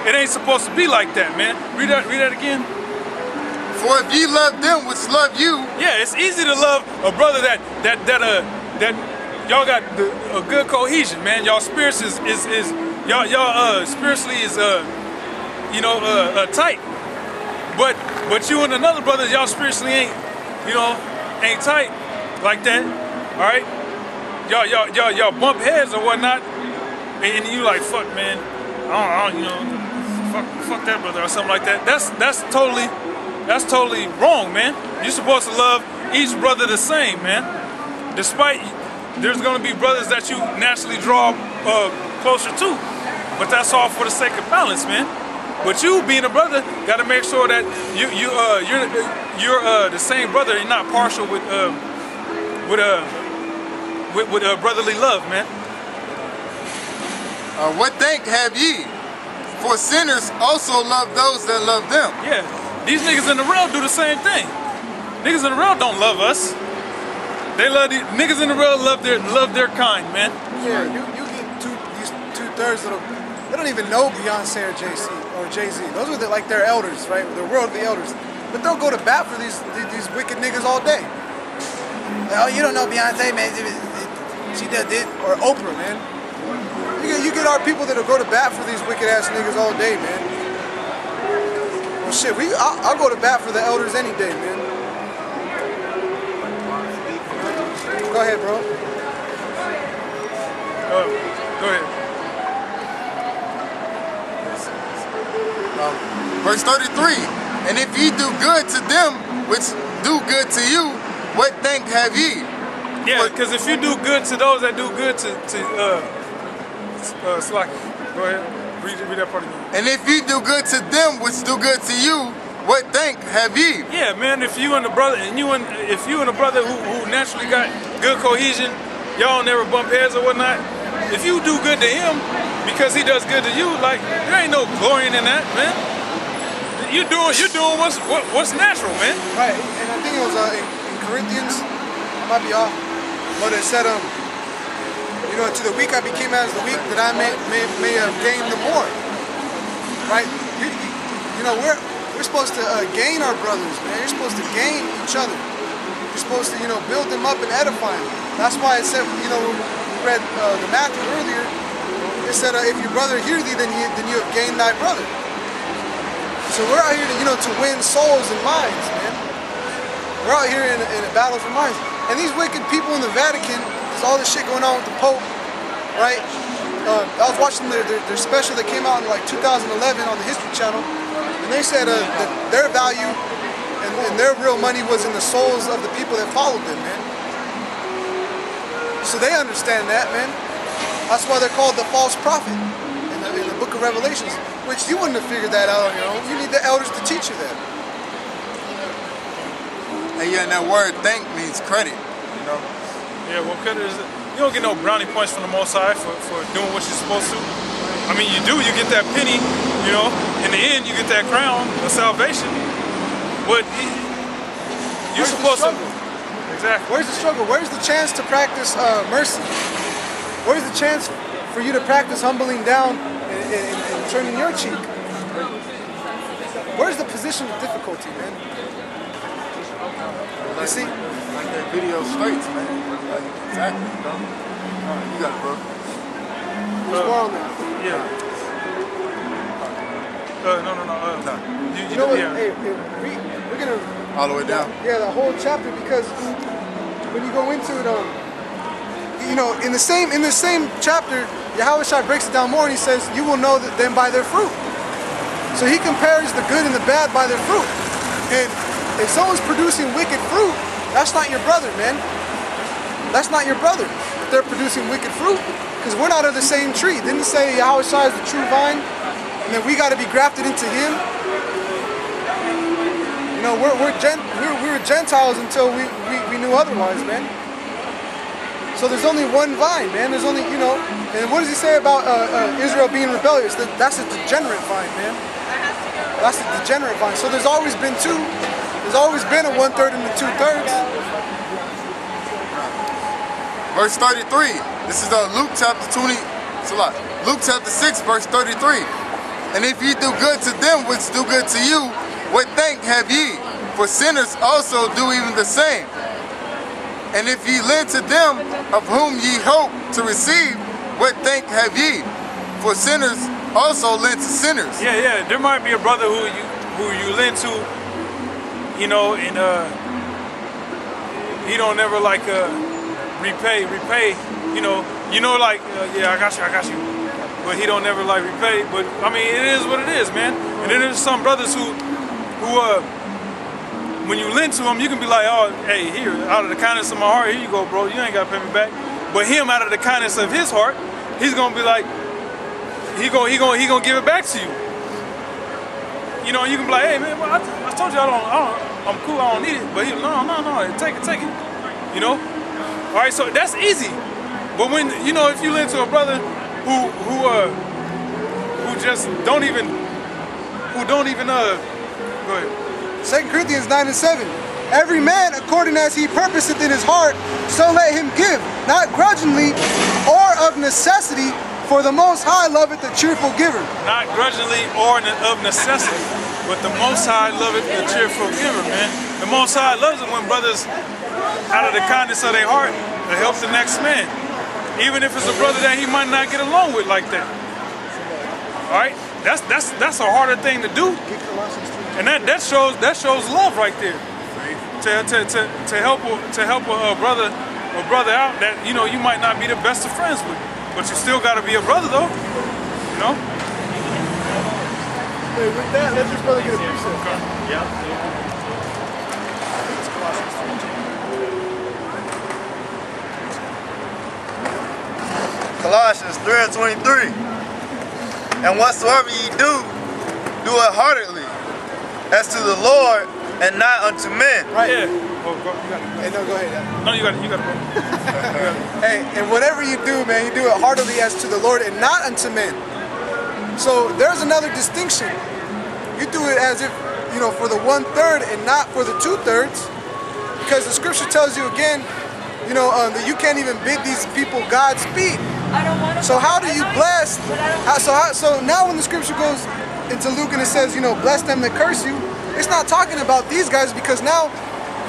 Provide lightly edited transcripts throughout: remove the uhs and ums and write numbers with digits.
It ain't supposed to be like that, man. Read that again. For if ye love them which love you. Yeah, it's easy to love a brother that y'all got a good cohesion, man. Y'all spirits is y'all spiritually is tight. But you and another brother, y'all spiritually ain't tight like that. All right? Y'all bump heads or whatnot, and you like, fuck, man. I don't fuck that brother or something like that. That's totally wrong, man. You're supposed to love each brother the same, man. Despite there's gonna be brothers that you naturally draw closer to, but that's all for the sake of balance, man. But you, being a brother, got to make sure that you're the same brother. You're not partial with brotherly love, man. What thank have ye? For sinners also love those that love them. Yeah, these niggas in the world do the same thing. Niggas in the world don't love us. They love these niggas in the world. Love their kind, man. Yeah, you get these 2/3 of them. They don't even know Beyonce or Jay-Z. Those are like their elders, right? Their worldly elders. But they'll go to bat for these wicked niggas all day. Like, oh, you don't know Beyonce, man. She does this. Or Oprah, man. You get our people that'll go to bat for these wicked ass niggas all day, man. Well, shit, I'll go to bat for the elders any day, man. Go ahead, bro. Go ahead. Verse 33. And if ye do good to them which do good to you, what thank have ye? Yeah, because if you do good to those that do good to Slack. Go ahead. Read that part again. And if ye do good to them which do good to you, what thank have ye? Yeah, man. If you and a brother who naturally got good cohesion, y'all never bump heads or whatnot. If you do good to him because he does good to you, like there ain't no glorying in that, man. You're doing what's natural, man. Right. And I think it was in Corinthians. I might be off, but it said to the weak I became as the weak, that I may have gained the more. Right? We're supposed to gain our brothers, man. You're supposed to gain each other. You're supposed to, build them up and edify them. That's why it said, when we read the Matthew earlier, it said, if your brother hear thee, then you have gained thy brother. So we're out here to win souls and minds, man. We're out here in a battle for minds. And these wicked people in the Vatican, there's all this shit going on with the Pope, right? I was watching their special that came out in like 2011 on the History Channel, and they said that their value and their real money was in the souls of the people that followed them, man. So they understand that, man. That's why they're called the false prophet in the book of Revelations, which you wouldn't have figured that out on your own. You need the elders to teach you that. And yeah, and that word thank means credit, Yeah, well, credit is, you don't get no brownie points from the Most High for doing what you're supposed to. I mean, you do, you get that penny, in the end you get that crown of salvation, but you're supposed to. Exactly. Where's the struggle? Where's the chance to practice mercy? Where's the chance for you to practice humbling down and turning your cheek? Where's the position of difficulty, man? You see? Like that video straights, man. Like, exactly. You got it, bro. What's wrong now? Yeah. No. You know what? Yeah. Hey, we're gonna all the way down. Yeah, the whole chapter, because when you go into it, in the same chapter, Yahushua breaks it down more, and he says, "You will know them by their fruit." So he compares the good and the bad by their fruit. And if someone's producing wicked fruit, that's not your brother, man. That's not your brother. If they're producing wicked fruit, because we're not of the same tree. Didn't he say Yahushua is the true vine, and then we got to be grafted into him? We were Gentiles until we knew otherwise, man. So there's only one vine, man. There's only, and what does he say about Israel being rebellious? That's a degenerate vine, man. That's a degenerate vine. So there's always been two. There's always been a 1/3 and a 2/3. Verse 33. This is Luke chapter 20. It's a lot. Luke chapter 6, verse 33. And if ye do good to them which do good to you, what thank have ye? For sinners also do even the same. And if ye lend to them of whom ye hope to receive, what thank have ye? For sinners also lend to sinners. Yeah. There might be a brother who you lend to, you know, and he don't never like repay. You know, like yeah, I got you. But he don't never like repay. But I mean, it is what it is, man. And then there's some brothers who when you lend to them, you can be like, oh, hey, here, out of the kindness of my heart, here you go, bro. You ain't got to pay me back. But him, out of the kindness of his heart, he's gonna be like, he gonna give it back to you. You know, you can be like, hey, man, well, I told you I'm cool, I don't need it. But he, no, take it. You know. All right, so that's easy. But when if you lend to a brother who just don't even go ahead. 2 Corinthians 9:7. Every man according as he purposeth in his heart, so let him give, not grudgingly or of necessity, for the Most High loveth a cheerful giver. Not grudgingly or of necessity, but the Most High loveth a cheerful giver, man. The Most High loves it when brothers, out of the kindness of their heart, will help the next man. Even if it's a brother that he might not get along with like that. All right? That's a harder thing to do. And that shows love right there. To help a brother out that you might not be the best of friends with, but you still got to be a brother though. You know. Hey, with that, let this brother get a precept. Yeah. Colossians 3:23. And whatsoever ye do it heartily, as to the Lord and not unto men. Right. Yeah. Oh, go, you got it. Hey, no, go ahead. No, you got it, bro. Hey, and whatever you do, man, you do it heartily as to the Lord and not unto men. So there's another distinction. You do it as if, for the 1/3 and not for the 2/3, because the scripture tells you again, that you can't even bid these people Godspeed. So how do you bless? So now when the scripture goes into Luke and it says, bless them that curse you, it's not talking about these guys, because now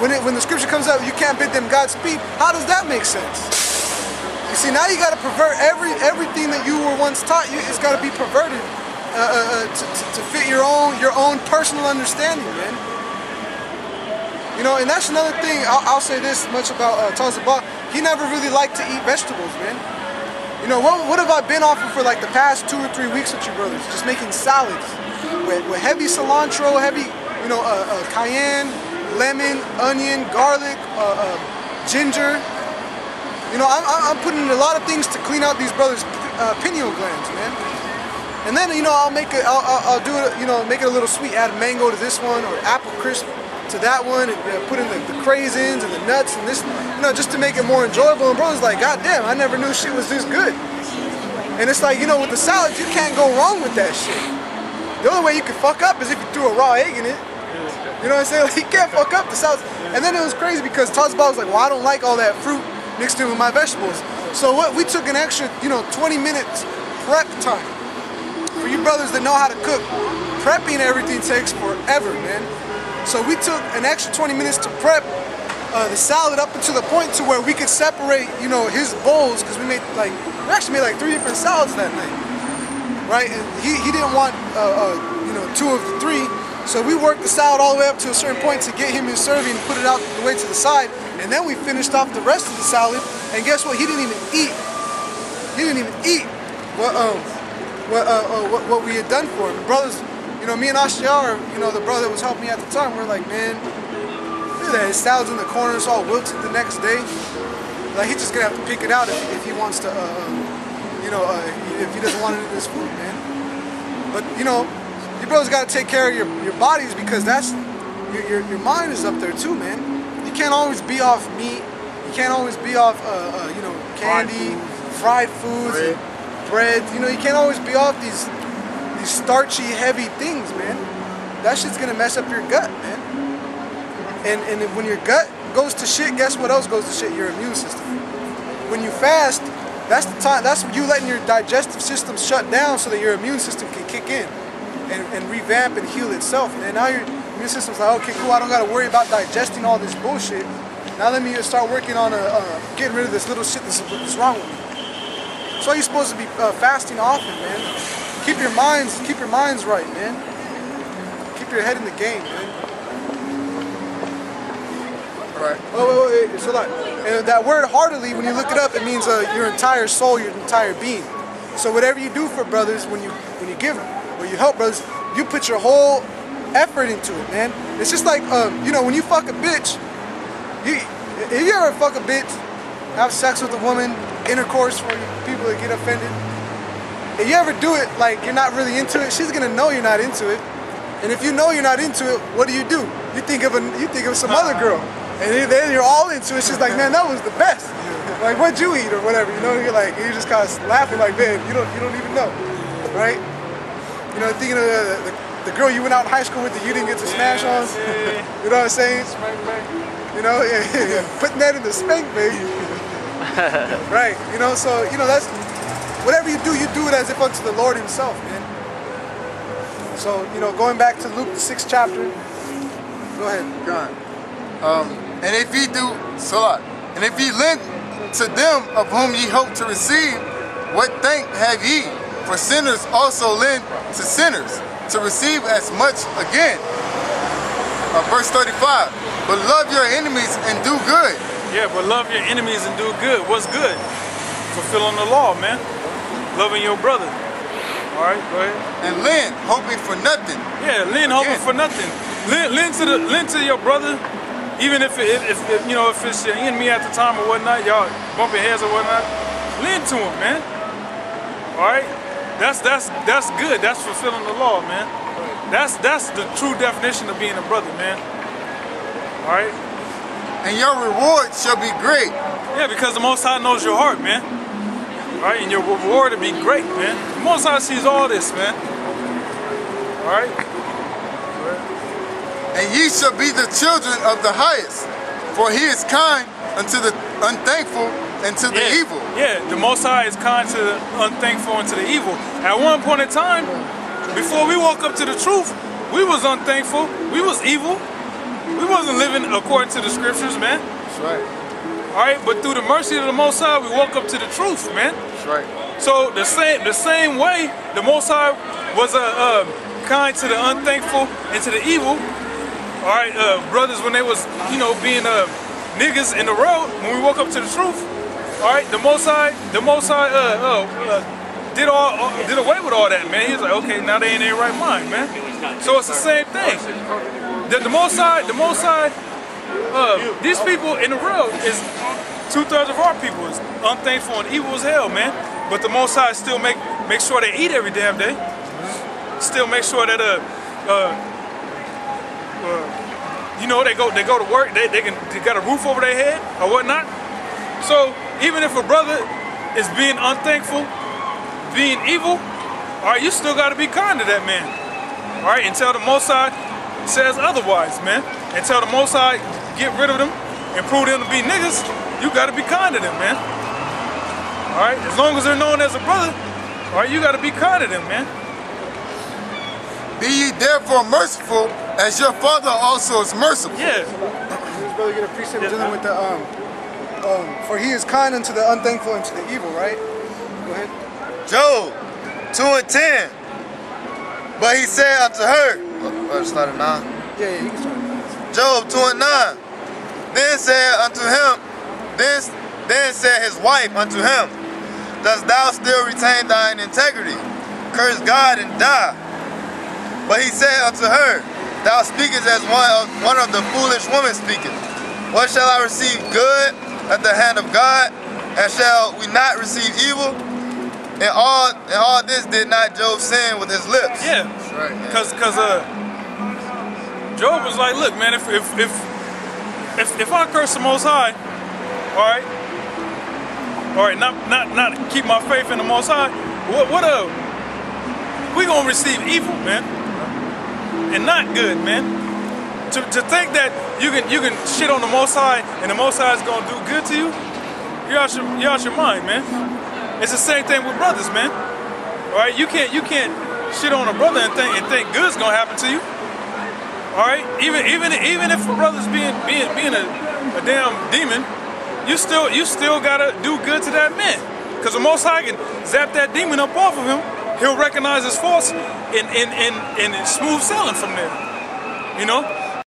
when the scripture comes up, you can't bid them Godspeed. How does that make sense? You see, now you got to pervert everything that you were once taught. It's got to be perverted to fit your own personal understanding, man. And that's another thing. I'll say this much about Tazabah. He never really liked to eat vegetables, man. What have I been off of for like the past 2 or 3 weeks with you brothers? Just making salads with heavy cilantro, heavy, cayenne, lemon, onion, garlic, ginger. I'm putting in a lot of things to clean out these brothers' pineal glands, man. And then, I'll make it, I'll do it, make it a little sweet. Add mango to this one, or apple crisp to that one, and put in the craisins and the nuts and this, just to make it more enjoyable. And bro's like, God damn, I never knew shit was this good. And it's like, with the salads, you can't go wrong with that shit. The only way you can fuck up is if you threw a raw egg in it. You know what I'm saying? Like, you can't fuck up the salads. And then it was crazy because Tazabah was like, well, I don't like all that fruit mixed in with my vegetables. So we took an extra, 20 minutes prep time. For you brothers that know how to cook, prepping everything takes forever, man. So we took an extra 20 minutes to prep the salad up until the point to where we could separate, his bowls, because we actually made like 3 different salads that night, right? And he didn't want, 2 of the 3, so we worked the salad all the way up to a certain point to get him his serving and put it out the way to the side, and then we finished off the rest of the salad, and guess what? He didn't even eat. He didn't even eat what we had done for him. Brothers, me and Ashiar, the brother that was helping me at the time, we're like, man, look at that, his salad's in the corner, it's all wilted the next day. Like, he's just gonna have to pick it out if he wants to, if he doesn't want to eat this food, man. But, you brothers gotta take care of your bodies, because that's, your mind is up there too, man. You can't always be off meat, you can't always be off, candy, fried foods, bread, you can't always be off these starchy, heavy things, man. That shit's gonna mess up your gut, man. And when your gut goes to shit, guess what else goes to shit? Your immune system. When you fast, that's the time. That's you letting your digestive system shut down so that your immune system can kick in. and revamp and heal itself. And now your immune system's like, okay, cool, I don't gotta worry about digesting all this bullshit. Now let me start working on getting rid of this little shit that's wrong with me. That's why you're supposed to be fasting often, man. Keep your minds right, man. Keep your head in the game, man. Right. Oh, wait. So like, and that word heartily, when you look it up, it means your entire soul, your entire being. So whatever you do for brothers, when you give, or you help brothers, you put your whole effort into it, man. It's just like, you know, when you fuck a bitch, if you ever fuck a bitch, have sex with a woman, intercourse for people that get offended, if you ever do it like you're not really into it, she's gonna know you're not into it. And if you know you're not into it, what do? You think of some other girl, and then you're all into it. She's like, man, that was the best. Like, what'd you eat or whatever? You know, you're just kind of laughing like, man, you don't even know, right? You know, thinking of the girl you went out in high school with that you didn't get to smash on. You know what I'm saying? You know, putting that in the spank, baby. Right? You know, so that's whatever you do it as if unto the Lord Himself, man. So going back to Luke the 6th chapter. Go ahead. God. And if ye do salat, and if ye lend to them of whom ye hope to receive, what thank have ye? For sinners also lend to sinners to receive as much again. Verse 35. But love your enemies and do good. Yeah, but love your enemies and do good. What's good? Fulfilling the law, man. Loving your brother. All right, go ahead. And lend, hoping for nothing. Yeah, lend hoping for nothing. Lend to your brother, even if you know, if it's your enemy at the time or whatnot, y'all bumping heads or whatnot. Lend to him, man. All right, that's good. That's fulfilling the law, man. That's the true definition of being a brother, man. All right. And your reward shall be great. Yeah, because the Most High knows your heart, man. All right, and your reward will be great, man. The Most High sees all this, man. All right. And ye shall be the children of the highest, for He is kind unto the unthankful and to the evil. Yeah, the Most High is kind to the unthankful and to the evil. At one point in time, before we woke up to the truth, we was unthankful, we was evil, we wasn't living according to the scriptures, man. That's right. All right, but through the mercy of the Most High, we woke up to the truth, man. That's right. So the same way the Most High was kind to the unthankful and to the evil. All right, brothers, when they was being niggas in the road, when we woke up to the truth, all right, the Most High did away with all that, man. He was like, okay, now they in their right mind, man. So it's the same thing. The Most High, these people in the world is 2/3 of our people is unthankful and evil as hell, man. But the Most High still make sure they eat every damn day. Still make sure that they go to work, they got a roof over their head or whatnot. So even if a brother is being unthankful, being evil, all right, you still got to be kind to that man. All right, until the Most High says otherwise, man. Until the Most High get rid of them and prove them to be niggas, you got to be kind to them, man. All right, as long as they're known as a brother, all right, you got to be kind to them, man. Be ye therefore merciful, as your Father also is merciful. Yeah. This brother get a precept dealing with the for He is kind unto the unthankful and to the evil, right? Go ahead. Job 2:10. But he said unto her, start at 9. Yeah, you can start. Job 2:9. Then said unto him, then said his wife unto him, dost thou still retain thine integrity? Curse God and die. But he said unto her, thou speakest as one of the foolish women speaketh. What shall I receive good at the hand of God? And shall we not receive evil? And all this did not Job sin with his lips. Yeah. That's right. Cause Job was like, look, man, if I curse the Most High, all right, not keep my faith in the Most High, we gonna receive evil, man, and not good, man. To think that you can shit on the Most High and the Most High is gonna do good to you, you're out your mind, man. It's the same thing with brothers, man. All right, you can't shit on a brother and think good's gonna happen to you. All right, even if a brother's being a damn demon, you still gotta do good to that man, because the Most High can zap that demon up off of him. He'll recognize his faults and smooth sailing from there. You know.